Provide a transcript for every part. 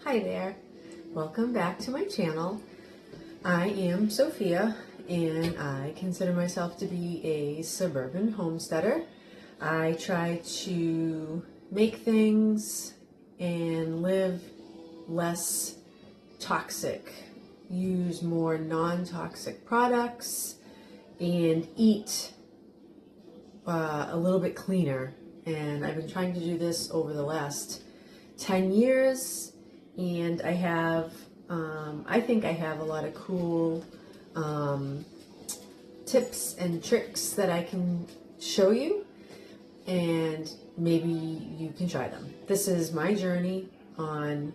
Hi there, welcome back to my channel. I am Sophia and I consider myself to be a suburban homesteader. I try to make things and live less toxic, use more non-toxic products, and eat a little bit cleaner. And I've been trying to do this over the last 10 years, and I have, I think I have a lot of cool tips and tricks that I can show you, and maybe you can try them. This is my journey on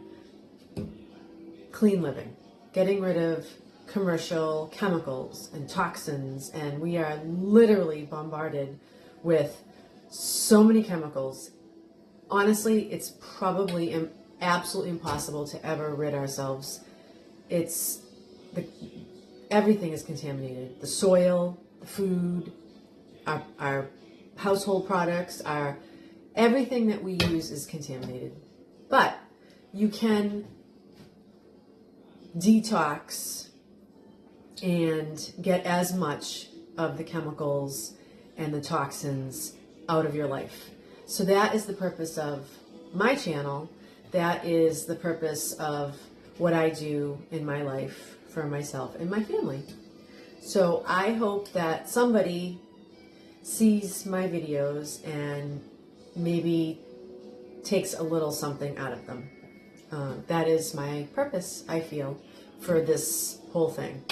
clean living, getting rid of commercial chemicals and toxins, and we are literally bombarded with so many chemicals. Honestly, it's probably absolutely impossible to ever rid ourselves. Everything is contaminated. The soil, the food, our household products, everything that we use is contaminated. But you can detox and get as much of the chemicals and the toxins out of your life. So that is the purpose of my channel. That is the purpose of what I do in my life for myself and my family. So I hope that somebody sees my videos and maybe takes a little something out of them. That is my purpose, I feel, for this whole thing.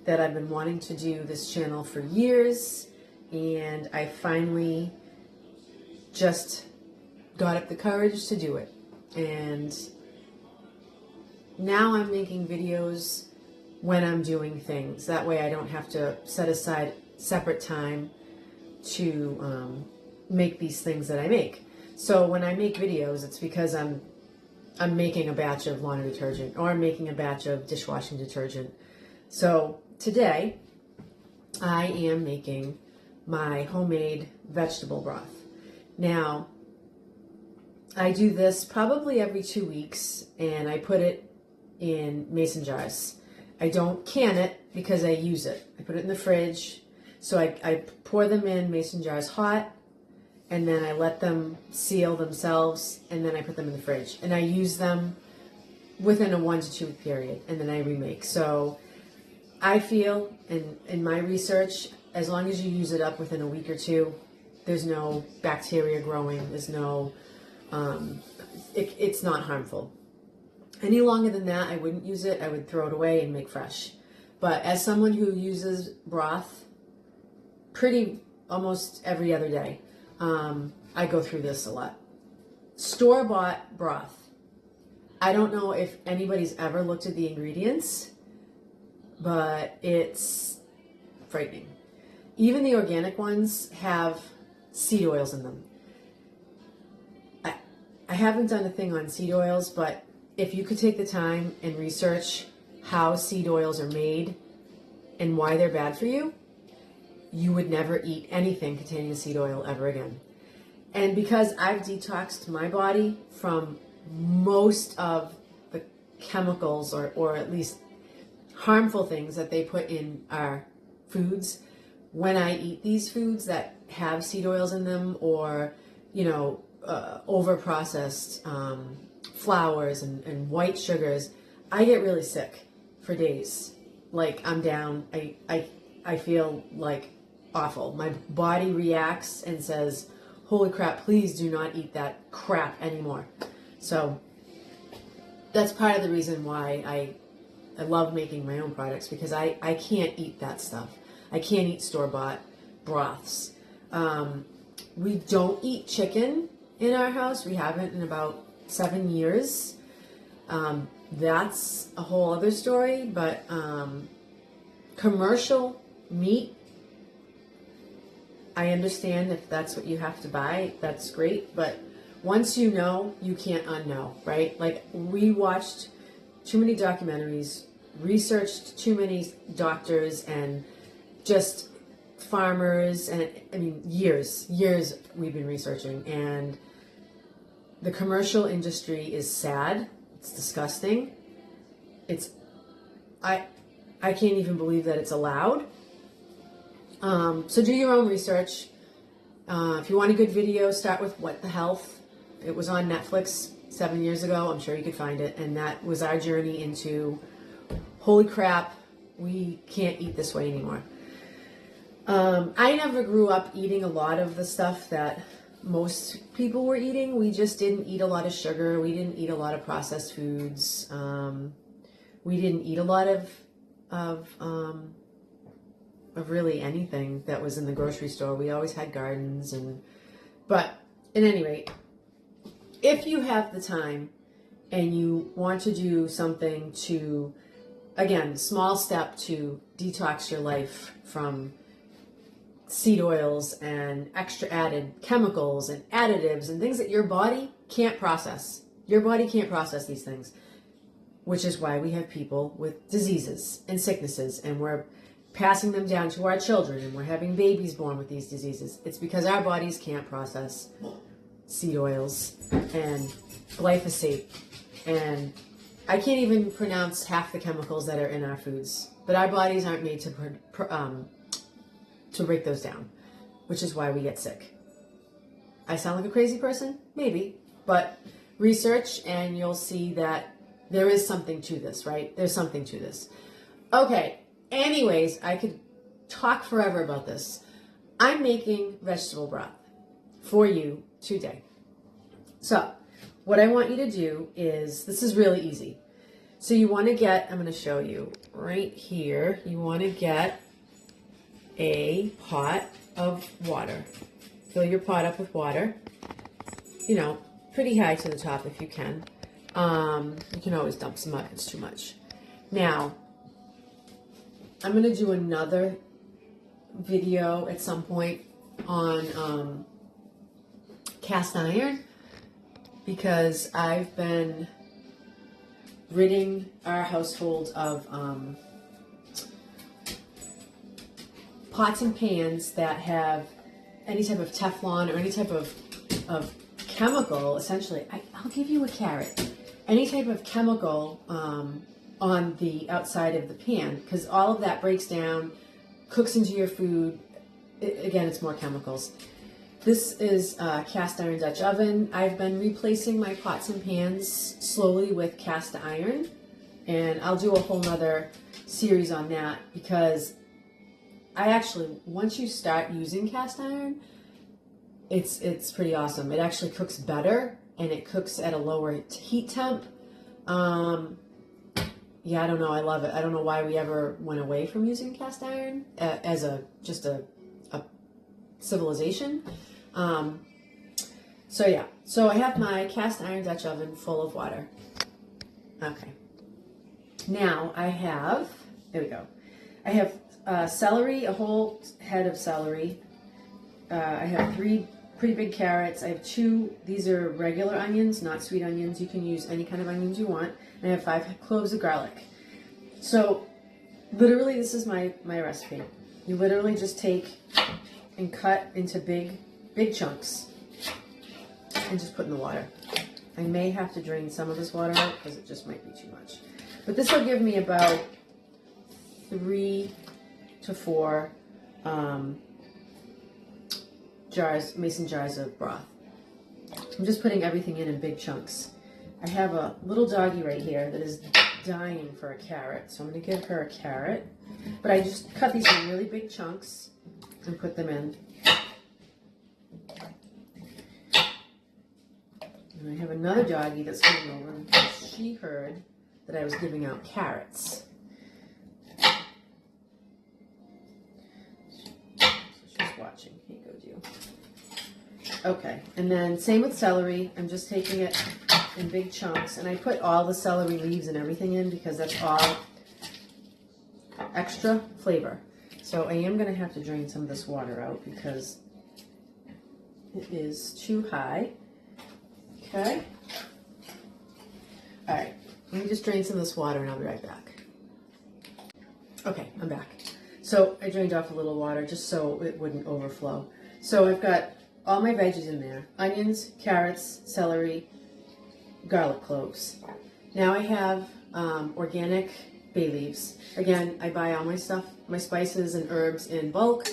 That I've been wanting to do this channel for years, and I finally just got up the courage to do it. And now I'm making videos when I'm doing things. That way I don't have to set aside separate time to make these things that I make. So when I make videos, it's because I'm making a batch of laundry detergent, or I'm making a batch of dishwashing detergent. So today I am making my homemade vegetable broth. Now, I do this probably every 2 weeks, and I put it in mason jars. I don't can it because I use it. I put it in the fridge. So I pour them in mason jars hot, and then I let them seal themselves, and then I put them in the fridge. And I use them within a 1 to 2 week period, and then I remake. So I feel, in my research, as long as you use it up within a week or two, there's no bacteria growing, there's no, it's not harmful. Any longer than that, I wouldn't use it. I would throw it away and make fresh. But as someone who uses broth almost every other day, I go through this a lot. Store-bought broth. I don't know if anybody's ever looked at the ingredients, but it's frightening. Even the organic ones have seed oils in them. I haven't done a thing on seed oils, but if you could take the time and research how seed oils are made and why they're bad for you, you would never eat anything containing a seed oil ever again. And because I've detoxed my body from most of the chemicals or at least harmful things that they put in our foods, when I eat these foods that have seed oils in them, or, over-processed flours and white sugars, I get really sick for days. Like, I'm down. I feel like awful. My body reacts and says, holy crap, please do not eat that crap anymore. So that's part of the reason why I love making my own products, because I can't eat that stuff. I can't eat store-bought broths. We don't eat chicken in our house. We haven't in about 7 years. That's a whole other story, but commercial meat, I understand if that's what you have to buy, that's great, but once you know, you can't unknow, right? Like, we watched too many documentaries, researched too many doctors and just farmers, and I mean, years we've been researching, and the commercial industry is sad. It's disgusting. I can't even believe that it's allowed. So do your own research. If you want a good video, start with What the Health. It was on Netflix 7 years ago. I'm sure you could find it. And that was our journey into, holy crap, we can't eat this way anymore. I never grew up eating a lot of the stuff that most people were eating. We just didn't eat a lot of sugar. We didn't eat a lot of processed foods. We didn't eat a lot of really anything that was in the grocery store. We always had gardens, but at any rate, if you have the time and you want to do something to, again, small step to detox your life from seed oils and extra added chemicals and additives and things that your body can't process. Your body can't process these things, which is why we have people with diseases and sicknesses, and we're passing them down to our children, and we're having babies born with these diseases. It's because our bodies can't process seed oils and glyphosate, and I can't even pronounce half the chemicals that are in our foods, but our bodies aren't made to break those down, which is why we get sick. I sound like a crazy person? Maybe, but research and you'll see that there is something to this, right? There's something to this. Okay, anyways, I could talk forever about this. I'm making vegetable broth for you today. So what I want you to do is, this is really easy. So you want to get, I'm going to show you right here, you want to get a pot of water. Fill your pot up with water, you know, pretty high to the top if you can. You can always dump some out if it's too much. Now, I'm going to do another video at some point on cast iron, because I've been ridding our household of pots and pans that have any type of Teflon or any type of chemical, essentially. I'll give you a carrot. Any type of chemical on the outside of the pan, because all of that breaks down, cooks into your food. Again, it's more chemicals. This is a cast iron Dutch oven. I've been replacing my pots and pans slowly with cast iron, and I'll do a whole nother series on that, because I actually, once you start using cast iron, it's pretty awesome. It actually cooks better, and it cooks at a lower heat temp. Yeah, I don't know. I love it. I don't know why we ever went away from using cast iron as just a civilization. So yeah, so I have my cast iron Dutch oven full of water. Okay. Now I have, there we go. I have celery, a whole head of celery. I have 3 pretty big carrots. I have 2, these are regular onions, not sweet onions. You can use any kind of onions you want. And I have 5 cloves of garlic. So literally this is my recipe. You literally just take and cut into big chunks and just put in the water. I may have to drain some of this water out because it just might be too much. But this will give me about 3 to 4 jars, mason jars of broth. I'm just putting everything in big chunks. I have a little doggy right here that is dying for a carrot, so I'm going to give her a carrot. But I just cut these in really big chunks and put them in. And I have another doggy that's coming over because she heard that I was giving out carrots. So she's watching. Here goes you. Okay, and then same with celery. I'm just taking it in big chunks, and I put all the celery leaves and everything in because that's all extra flavor. So I am going to have to drain some of this water out because it is too high. Okay. All right. Let me just drain some of this water and I'll be right back. Okay, I'm back. So I drained off a little water just so it wouldn't overflow. So I've got all my veggies in there. Onions, carrots, celery, garlic cloves. Now I have organic bay leaves. Again, I buy all my stuff, my spices and herbs in bulk,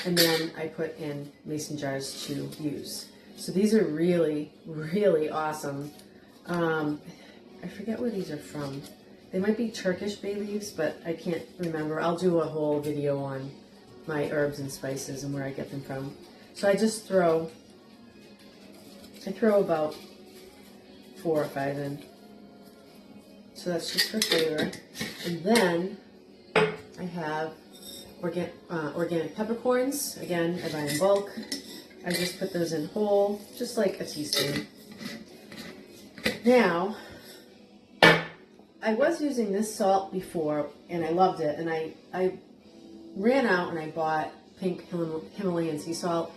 and then I put in mason jars to use. So these are really, really awesome. I forget where these are from. They might be Turkish bay leaves, but I can't remember. I'll do a whole video on my herbs and spices and where I get them from. So I just throw about 4 or 5 in. So that's just for flavor. And then I have organic peppercorns. Again, I buy in bulk. I just put those in whole, just like a teaspoon. Now, I was using this salt before, and I loved it. And I ran out and I bought pink Himalayan sea salt.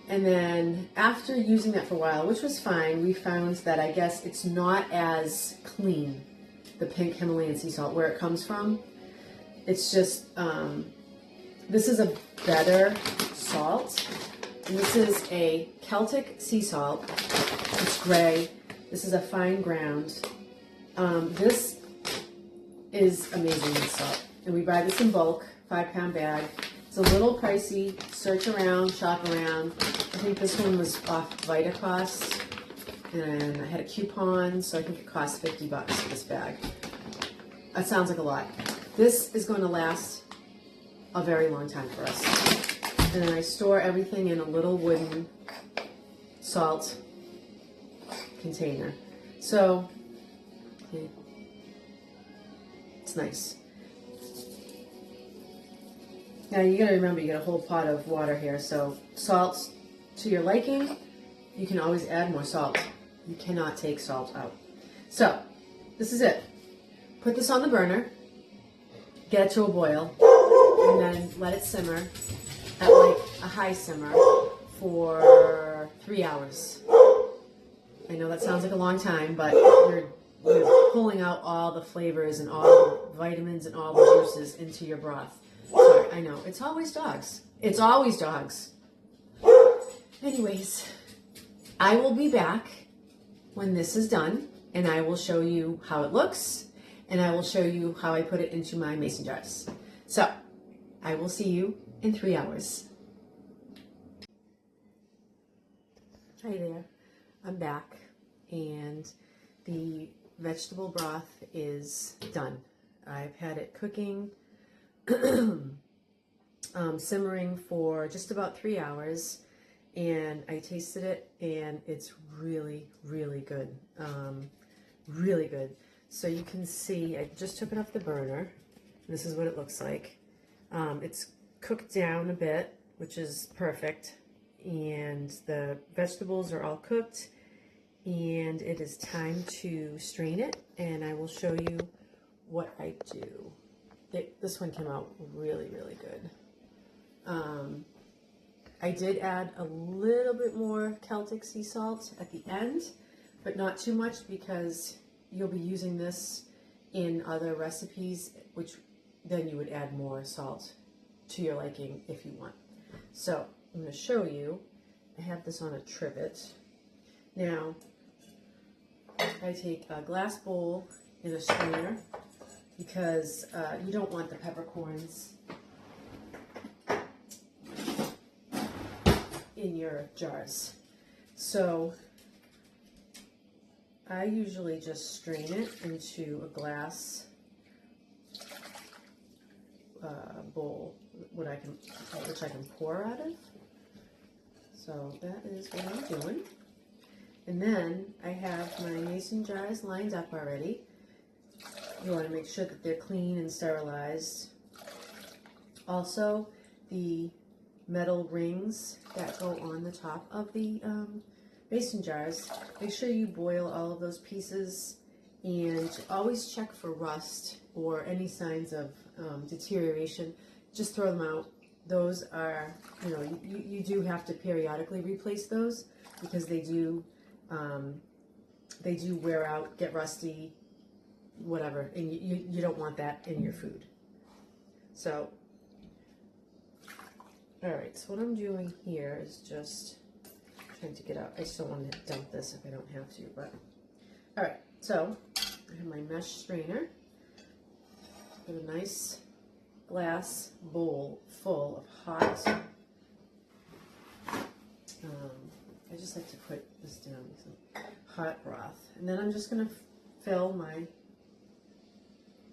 And then after using that for a while, which was fine, we found that I guess it's not as clean, the pink Himalayan sea salt, where it comes from. It's just, this is a better salt. And this is a Celtic sea salt. It's gray. This is a fine ground. This is amazing, this salt. And we buy this in bulk, 5-pound bag. It's a little pricey. Search around, shop around. I think this one was off Vitacost, and I had a coupon, so I think it cost $50 for this bag. That sounds like a lot. This is going to last a very long time for us. And then I store everything in a little wooden salt container. So, it's nice. Now you gotta remember, you got a whole pot of water here, so salt to your liking. You can always add more salt. You cannot take salt out. So, this is it. Put this on the burner, get it to a boil, and then let it simmer at like a high simmer for 3 hours. I know that sounds like a long time, but you're pulling out all the flavors and all the vitamins and all the juices into your broth. Sorry, I know. It's always dogs. It's always dogs. Anyways, I will be back when this is done, and I will show you how it looks, and I will show you how I put it into my mason jars. So, I will see you in 3 hours. Hi there. I'm back, and the vegetable broth is done. I've had it cooking, simmering for just about 3 hours, and I tasted it, and it's really, really good. Really good. So you can see, I just took it off the burner. This is what it looks like. It's cooked down a bit, which is perfect, and the vegetables are all cooked, and it is time to strain it, and I will show you what I do. This one came out really, really good. I did add a little bit more Celtic sea salt at the end, but not too much, because you'll be using this in other recipes, which then you would add more salt to your liking if you want. So I'm going to show you. I have this on a trivet. Now, I take a glass bowl in a strainer, because you don't want the peppercorns in your jars. So I usually just strain it into a glass bowl, which I can pour out of. So that is what I'm doing. And then I have my mason jars lined up already. You want to make sure that they're clean and sterilized. Also, the metal rings that go on the top of the mason jars, make sure you boil all of those pieces, and always check for rust or any signs of deterioration. Just throw them out. Those are, you do have to periodically replace those, because they do wear out, get rusty, whatever, and you don't want that in your food. So, all right, so what I'm doing here is just trying to get out. I still want to dump this if I don't have to, but all right. So I have my mesh strainer. Got a nice glass bowl full of hot. I just like to put this down with some hot broth, and then I'm just going to fill my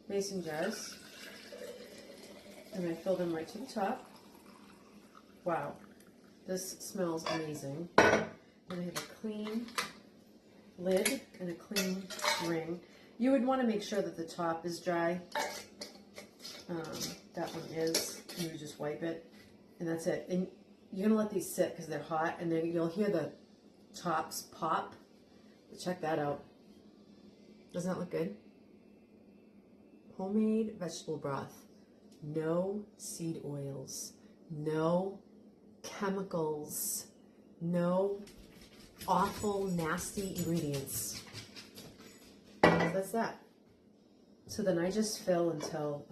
mason jars, and I fill them right to the top. Wow, this smells amazing. And I have a clean lid and a clean ring. You would want to make sure that the top is dry. That one is. You would just wipe it, and that's it. And you're gonna let these sit because they're hot, and then you'll hear the tops pop. But check that out. Doesn't that look good? Homemade vegetable broth. No seed oils. No chemicals. No awful, nasty ingredients. So that's that. So then I just fill until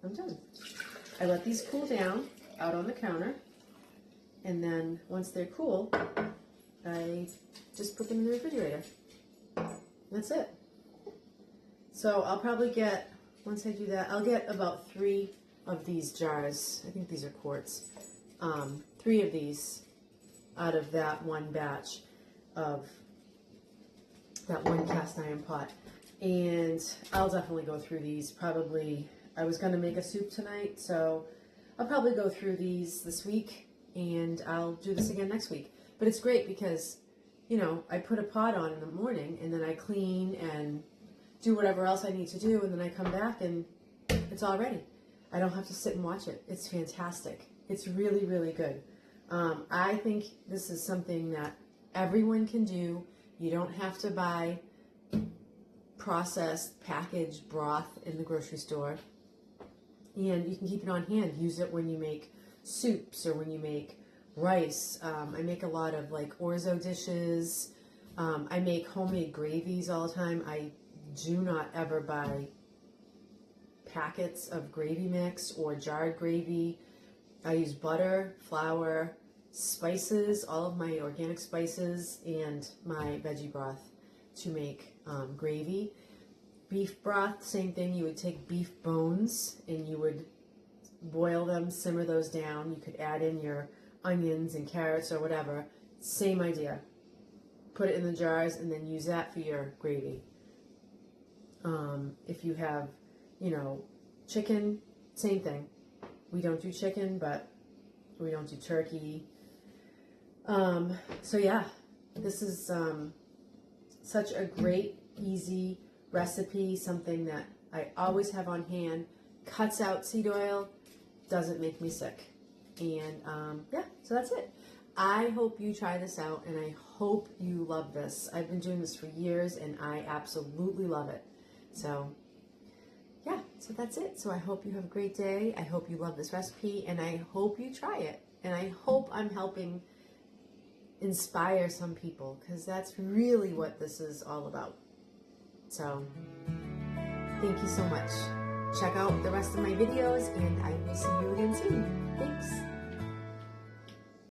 I'm done. I let these cool down out on the counter, and then once they're cool, I just put them in the refrigerator. That's it. So I'll probably get, once I do that, I'll get about 3 of these jars. I think these are quarts. 3 of these out of that one batch of that one cast iron pot. And I'll definitely go through these. Probably, I was going to make a soup tonight, so I'll probably go through these this week, and I'll do this again next week. But it's great because, you know, I put a pot on in the morning, and then I clean and do whatever else I need to do, and then I come back and it's all ready. I don't have to sit and watch it. It's fantastic. It's really, really good. I think this is something that everyone can do. You don't have to buy processed packaged broth in the grocery store, and you can keep it on hand. Use it when you make soups or when you make rice. I make a lot of like orzo dishes. I make homemade gravies all the time. I do not ever buy packets of gravy mix or jarred gravy. I use butter, flour, spices, all of my organic spices, and my veggie broth to make gravy. Beef broth, same thing. You would take beef bones and you would boil them, simmer those down. You could add in your onions and carrots or whatever. Same idea. Put it in the jars and then use that for your gravy. If you have, you know, chicken, same thing. We don't do chicken, but we don't do turkey. So yeah, this is such a great, easy recipe, something that I always have on hand, cuts out seed oil, doesn't make me sick. And yeah, so that's it. I hope you try this out, and I hope you love this. I've been doing this for years, and I absolutely love it. So yeah, so that's it. So I hope you have a great day. I hope you love this recipe, and I hope you try it. And I hope I'm helping inspire some people, because that's really what this is all about. So thank you so much. Check out the rest of my videos, and I will see you again soon. Thanks.